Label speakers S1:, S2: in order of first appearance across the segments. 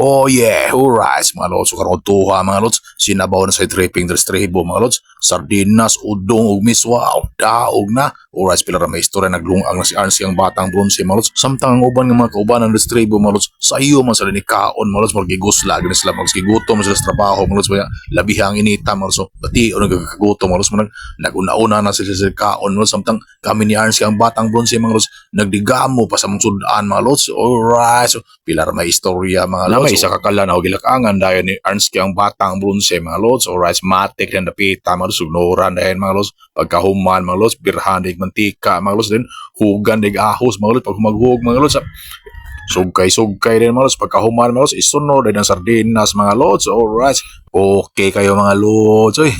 S1: Oh yeah, alright mga lods. So karon tuha mga lods, sinabaw na sa tripping dress tribo mga lods. Sardinas, udong ug miswa, daog na. Alright, pila ra may istorya naglungang na si Arns ang batang bronze mga lods. Samtang ang uban ng mga kaubanan dress tribo mga lods, sa iyo man sila ni kaon mga lods, magigusla gani sila magsigigutom sila sa trabaho mga lods, kaya labihang inita mga lods. So pati o nagkakagutom mga lods, nag-una-una na sila sa kaon mga lods. Samtang kami ni Arns ang batang bronze mga lods, nagdigamo pa sa mga sudaan mga lods. Alright, so pila ra may istorya mga lods. May isa kakalan o gilakangan dahil ni Arnsky ang batang bronze mga lods. Alright, matik na napita mga lods, sugnoran dahil mga lods, pagkahuman mga lods, birhan dig mantika mga lods, din hugan dig ahos mga lods, pag humaghug mga lods, sugkay din mga lods, pagkahuman mga lods, isunod dahil ng sardinas mga lods. Alright, okay kayo mga lods, oy.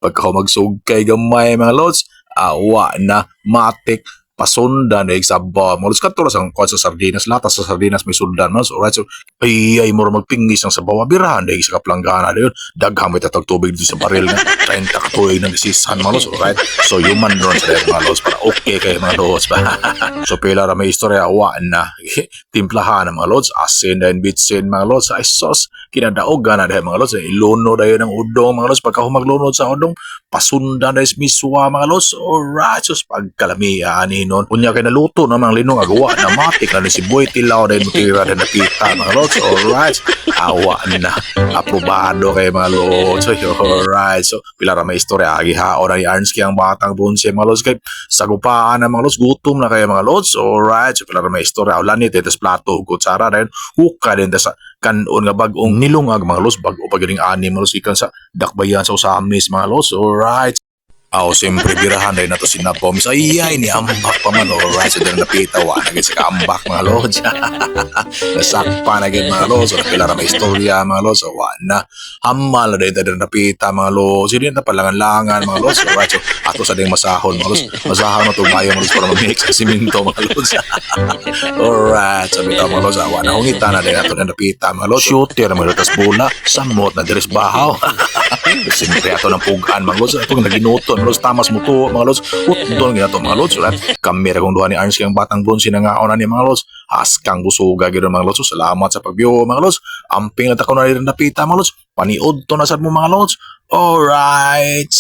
S1: Pagkahumagsugkay gamay mga lods, awa na matik pasundan na sabaw mga lods. Katulad sa kwan sa sardinas, lata sa sardinas may sundan mga lods. Alright, so ay mo magpingis ng sabaw, birahan dahil sa kaplanggana na yun, daghang may tatag tubig dito sa baril na 30 katuig ng isisan mga lods. Alright, so human ron sa dahil mga lods, para okay kayo mga lods. So pila ra may istorya, awa na timplahan ng mga lods, asin dahil bitsin mga lods, ay sauce kinadaogan na dahil mga lods, iluno dahil ng udong mga lods. Pagka humaglunod sa udong, pasundan dahil miswa mga lods. Alright, so pagkalamihan nun, unya kay naluto na mga linong agawa na matik na ni si Boy Tilaw dahil mutira na napita mga lods. Alright, awa na aprobado kay mga lods. So alright, so pila ra may istorya, agihao na ni Arnsky ang batang bronze mga lods, kay sagupaan na mga lods, gutom na kay mga lods. Alright, so pila ra may istorya, ulan ni tetes plato kutsara dahil huka din sa kanon nga bagong nilungag mga lods, bago pa galing ani mga lods, ikan sa dakbayan sa usamis mga lods. Alright, siyempre birahan dahil na to sinabaw. Mis, ay, ni ambak pa man. Alright, so dahil napita, naging sa kaambak mga lods. Nasakpa na gin mga lods. So napila na may istorya mga lods. So na hamal na dahil napita mga lods. Hindi na palangan-langan mga lods. Alright, so ato sa ding masahon mga lods. Masahon na tumayo mga lods para mamix sa siminto mga lods. Alright, sabi ito mga lods, na hungita na dahil ato na napita mga lods. Shooter mga lods bola, samot na deres bahaw. Siyempre ato ng pugaan mga lods. Ito naginuto mga lods, tamas mo to mga lods, doon ginato mga lods. Right? Kamera kung duha ni Arnsky ang batang bronze na nga na ni mga lods, haskang busuga gano'n mga lods. So, salamat sa pagbiyo mga lods, amping na takaw na rin napita mga lods, paniod to na sad mo mga lods. Alright.